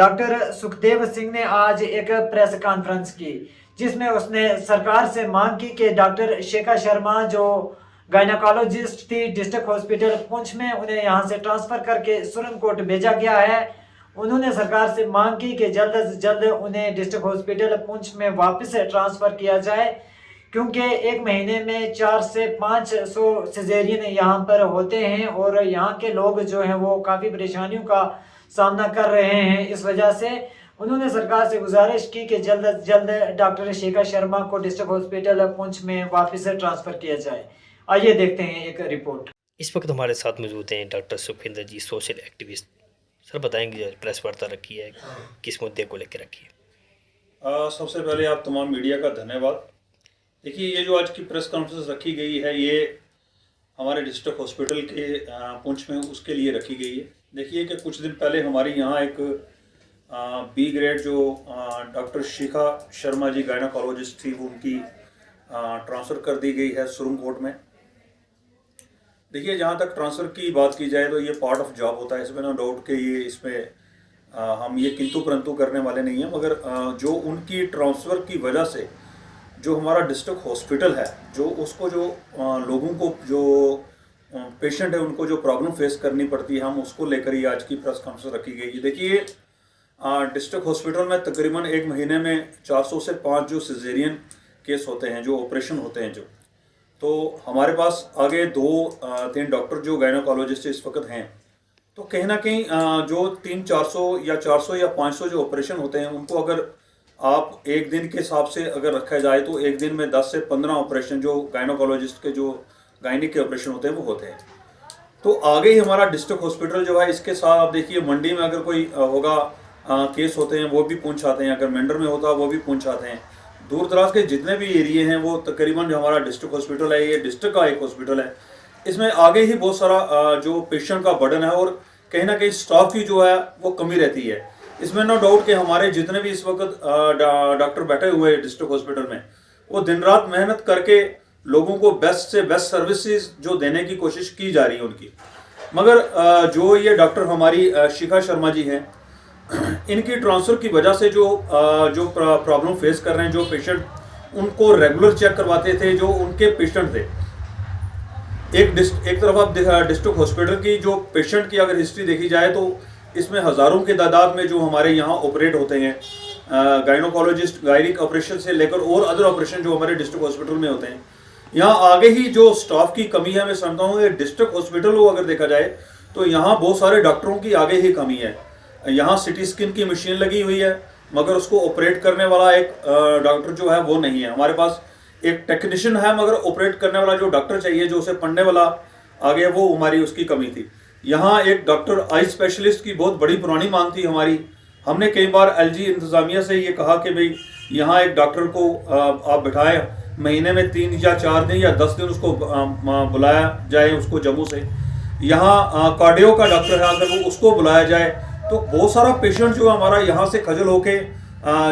Doctor Sukhdev Singh ने आज एक प्रेस कॉन्फ्रेंस की, जिसमें उसने सरकार से मांग की कि डॉक्टर शिखा शर्मा जो गायनाकोलॉजिस्ट थी डिस्ट्रिक्ट हॉस्पिटल पुंछ में, उन्हें यहां से ट्रांसफर करके सुरनकोट भेजा गया है। उन्होंने सरकार से मांग की कि जल्द से जल्द उन्हें डिस्ट्रिक्ट हॉस्पिटल पुंछ में वापस ट्रांसफर किया जाए, क्योंकि एक महीने में 400 से 500 सिजेरियन यहाँ पर होते हैं और यहाँ के लोग जो हैं वो काफ़ी परेशानियों का सामना कर रहे हैं। इस वजह से उन्होंने सरकार से गुजारिश की कि जल्द से जल्द डॉक्टर शिखा शर्मा को डिस्ट्रिक्ट हॉस्पिटल पुंछ में वापस ट्रांसफ़र किया जाए। आइए देखते हैं एक रिपोर्ट। इस वक्त हमारे साथ मौजूद हैं डॉक्टर सुखविंदर जी, सोशल एक्टिविस्ट। सर बताएंगे प्रेस वार्ता रखी है, किस मुद्दे को लेकर रखी है? सबसे पहले आप तमाम मीडिया का धन्यवाद। देखिए, ये जो आज की प्रेस कॉन्फ्रेंस रखी गई है, ये हमारे डिस्ट्रिक्ट हॉस्पिटल के पुंछ में उसके लिए रखी गई है। देखिए कि कुछ दिन पहले हमारे यहाँ एक बी ग्रेड जो डॉक्टर शिखा शर्मा जी गायनाकोलॉजिस्ट थी, वो उनकी ट्रांसफ़र कर दी गई है सुरनकोट में। देखिए, जहाँ तक ट्रांसफ़र की बात की जाए तो ये पार्ट ऑफ जॉब होता है, इसमें नो डाउट कि ये इसमें हम ये किंतु परंतु करने वाले नहीं हैं। मगर जो उनकी ट्रांसफ़र की वजह से जो हमारा डिस्ट्रिक्ट हॉस्पिटल है, जो उसको जो लोगों को जो पेशेंट है उनको जो प्रॉब्लम फेस करनी पड़ती है, हम उसको लेकर ही आज की प्रेस कॉन्फ्रेंस रखी गई है। देखिए, डिस्ट्रिक्ट हॉस्पिटल में तकरीबन एक महीने में 400 से 5 जो सिजेरियन केस होते हैं, जो ऑपरेशन होते हैं, तो हमारे पास आगे 2-3 डॉक्टर जो गायनाकोलॉजिस्ट इस वक्त हैं, तो कहीं ना कहीं जो 300-400 या 400 या 500 जो ऑपरेशन होते हैं, उनको अगर आप एक दिन के हिसाब से अगर रखा जाए तो एक दिन में 10 से 15 ऑपरेशन जो गायनाकोलॉजिस्ट के जो गायनिक के ऑपरेशन होते हैं वो होते हैं। तो आगे ही हमारा डिस्ट्रिक्ट हॉस्पिटल जो है, इसके साथ आप देखिए मंडी में अगर कोई होगा केस होते हैं वो भी पुंछ आते हैं, अगर मेंढर में होता है वो भी पुंछ आते हैं। दूर दराज के जितने भी एरिए हैं वो तकरीबन जो हमारा डिस्ट्रिक्ट हॉस्पिटल है, ये डिस्ट्रिक्ट का एक हॉस्पिटल है, इसमें आगे ही बहुत सारा जो पेशेंट का बर्डन है और कहीं ना कहीं स्टाफ की जो है वो कमी रहती है। इसमें नो डाउट कि हमारे जितने भी इस वक्त डॉक्टर बैठे हुए हैं डिस्ट्रिक्ट हॉस्पिटल में, वो दिन रात मेहनत करके लोगों को बेस्ट से बेस्ट सर्विसेज जो देने की कोशिश की जा रही है उनकी। मगर जो ये डॉक्टर हमारी शिखा शर्मा जी हैं, इनकी ट्रांसफ़र की वजह से जो प्रॉब्लम फेस कर रहे हैं, जो पेशेंट उनको रेगुलर चेक करवाते थे, जो उनके पेशेंट थे, एक तरफ आप डिस्ट्रिक्ट हॉस्पिटल की जो पेशेंट की अगर हिस्ट्री देखी जाए तो इसमें हज़ारों की तादाद में जो हमारे यहाँ ऑपरेट होते हैं, गायनोकोलॉजिस्ट गायनिक ऑपरेशन से लेकर और अदर ऑपरेशन जो हमारे डिस्ट्रिक्ट हॉस्पिटल में होते हैं, यहाँ आगे ही जो स्टाफ की कमी है। मैं समझता हूँ कि डिस्ट्रिक्ट हॉस्पिटल को अगर देखा जाए तो यहाँ बहुत सारे डॉक्टरों की आगे ही कमी है। यहाँ सिटी स्किन की मशीन लगी हुई है, मगर उसको ऑपरेट करने वाला एक डॉक्टर जो है वो नहीं है। हमारे पास एक टेक्नीशियन है, मगर ऑपरेट करने वाला जो डॉक्टर चाहिए, जो उसे पढ़ने वाला आगे, वो हमारी उसकी कमी थी। यहाँ एक डॉक्टर आई स्पेशलिस्ट की बहुत बड़ी पुरानी मांग थी हमारी। हमने कई बार एलजी इंतज़ामिया से ये कहा कि भाई यहाँ एक डॉक्टर को आप बिठाएं, महीने में 3 या 4 दिन या 10 दिन उसको बुलाया जाए उसको जम्मू से। यहाँ कार्डियो का डॉक्टर है, अगर वो उसको बुलाया जाए तो बहुत सारा पेशेंट जो हमारा यहाँ से खजल होके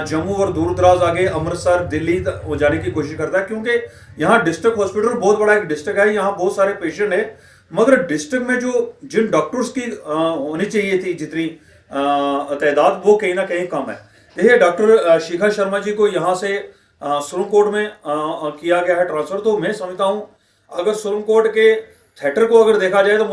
जम्मू और दूर दराज आगे अमृतसर दिल्ली जाने की कोशिश करता है, क्योंकि यहाँ डिस्ट्रिक्ट हॉस्पिटल बहुत बड़ा एक डिस्ट्रिक्ट है, यहाँ बहुत सारे पेशेंट है, मगर डिस्ट्रिक्ट में जो जिन डॉक्टर्स की होनी चाहिए थी जितनी तादाद, वो कहीं ना कहीं कम है। देखिए, डॉक्टर शिखा शर्मा जी को यहाँ से सुरनकोट में किया गया है ट्रांसफ़र। तो मैं समझता हूँ अगर सुरनकोट के थिएटर को अगर देखा जाए तो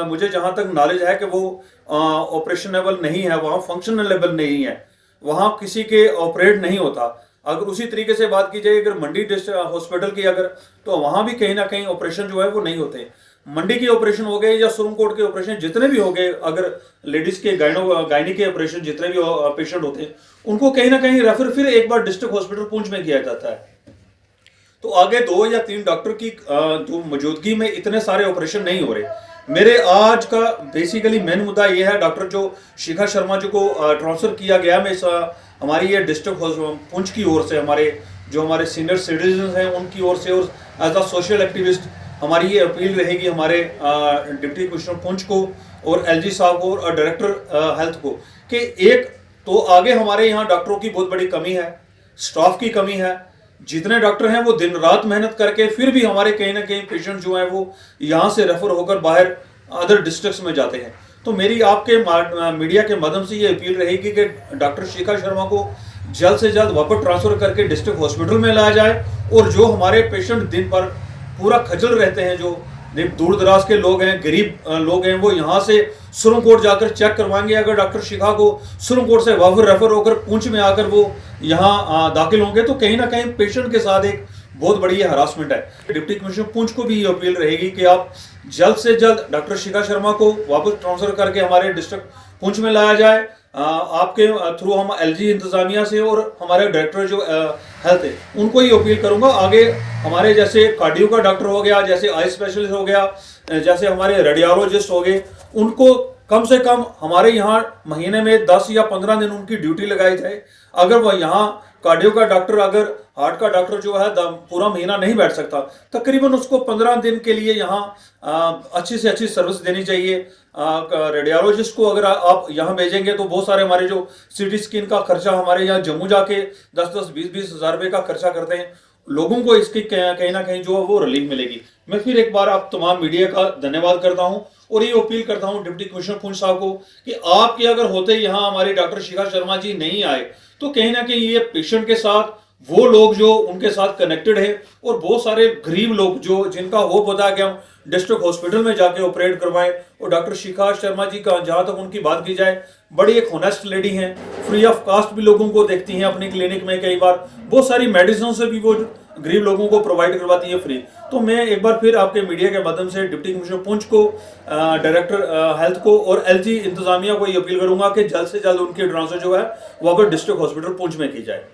मुझे जहाँ तक नॉलेज है कि वो ऑपरेशनेबल नहीं है, वहाँ फंक्शनलेबल नहीं है, वहाँ किसी के ऑपरेट नहीं होता। अगर उसी तरीके से बात की जाए अगर मंडी हॉस्पिटल की अगर, तो वहाँ भी कहीं ना कहीं ऑपरेशन जो है वो नहीं होते। मंडी के ऑपरेशन हो गए या सुरनकोट के ऑपरेशन जितने भी हो गए, अगर लेडीज के गायनिक के ऑपरेशन जितने भी पेशेंट होते हैं, उनको कहीं ना कहीं रेफर फिर एक बार डिस्ट्रिक्ट हॉस्पिटल पुंछ में किया जाता है। तो आगे 2 या 3 डॉक्टर की जो मौजूदगी में इतने सारे ऑपरेशन नहीं हो रहे। मेरे आज का बेसिकली मेन मुद्दा ये है, डॉक्टर जो शिखा शर्मा जी को ट्रांसफ़र किया गया, मैं हमारी ये डिस्ट्रिक्ट पुंछ की ओर से, हमारे सीनियर सिटीजन हैं उनकी ओर से, और एज अ सोशल एक्टिविस्ट हमारी ये अपील रहेगी हमारे डिप्टी कमिश्नर पुंछ को और एलजी साहब को और डायरेक्टर हेल्थ को, कि एक तो आगे हमारे यहाँ डॉक्टरों की बहुत बड़ी कमी है, स्टाफ की कमी है। जितने डॉक्टर हैं वो दिन रात मेहनत करके फिर भी हमारे कहीं ना कहीं पेशेंट जो हैं वो यहाँ से रेफर होकर बाहर अदर डिस्ट्रिक्ट्स में जाते हैं। तो मेरी आपके मीडिया के माध्यम से ये अपील रहेगी कि डॉक्टर शिखा शर्मा को जल्द से जल्द वापस ट्रांसफर करके डिस्ट्रिक्ट हॉस्पिटल में लाया जाए, और जो हमारे पेशेंट दिन भर पूरा खजल रहते हैं, जो दूर दराज के लोग हैं, गरीब लोग हैं, वो यहाँ से सुरंगकोट जाकर चेक करवाएंगे। अगर डॉक्टर शिखा को सुरंगकोट से वापस रेफर होकर पुंछ में आकर वो यहाँ दाखिल होंगे तो कहीं ना कहीं पेशेंट के साथ एक बहुत बड़ी हरासमेंट है। डिप्टी कमिश्नर पुंछ को भी ये अपील रहेगी कि आप जल्द से जल्द डॉक्टर शिखा शर्मा को वापस ट्रांसफर करके हमारे डिस्ट्रिक्ट पुंछ में लाया जाए। आपके थ्रू हम एलजी इंतजामिया से और हमारे डायरेक्टर जो हेल्थ है उनको ही अपील करूंगा, आगे हमारे जैसे कार्डियो का डॉक्टर हो गया, जैसे आई स्पेशलिस्ट हो गया, जैसे हमारे रेडियोलॉजिस्ट हो गए, उनको कम से कम हमारे यहाँ महीने में 10 या 15 दिन उनकी ड्यूटी लगाई जाए। अगर वह यहाँ कार्डियो का डॉक्टर, अगर हार्ट का डॉक्टर जो है पूरा महीना नहीं बैठ सकता, तकरीबन उसको 15 दिन के लिए यहाँ अच्छी से अच्छी सर्विस देनी चाहिए। रेडियोलॉजिस्ट को अगर आप यहाँ भेजेंगे तो बहुत सारे हमारे जो सिटी स्कैन का खर्चा हमारे यहाँ जम्मू जाके 10-10, 20-20 हज़ार रुपये का खर्चा करते हैं, लोगों को इसकी कहीं ना कहीं जो है वो रिलीफ मिलेगी। मैं फिर एक बार आप तमाम मीडिया का धन्यवाद करता हूं और ये अपील करता हूं डिप्टी कमिश्नर पुंछ साहब को कि आपके अगर होते यहाँ हमारे डॉक्टर शिखा शर्मा जी नहीं आए तो कहीं ना कहीं ये पेशेंट के साथ वो लोग जो उनके साथ कनेक्टेड है और बहुत सारे गरीब लोग जो जिनका होप होता है कि हम डिस्ट्रिक्ट हॉस्पिटल में जाके ऑपरेट करवाएं, और डॉक्टर शिखा शर्मा जी का जहां तक उनकी बात की जाए बड़ी एक होनेस्ट लेडी हैं, फ्री ऑफ कास्ट भी लोगों को देखती हैं अपनी क्लिनिक में, कई बार बहुत सारी मेडिसिन से भी वो गरीब लोगों को प्रोवाइड करवाती है फ्री। तो मैं एक बार फिर आपके मीडिया के माध्यम से डिप्टी कमिश्नर पुंछ को, डायरेक्टर हेल्थ को और एलजी इंतजामिया को ये अपील करूंगा कि जल्द से जल्द उनकी ट्रांसफर जो है वापस डिस्ट्रिक्ट हॉस्पिटल पुंछ में की जाए।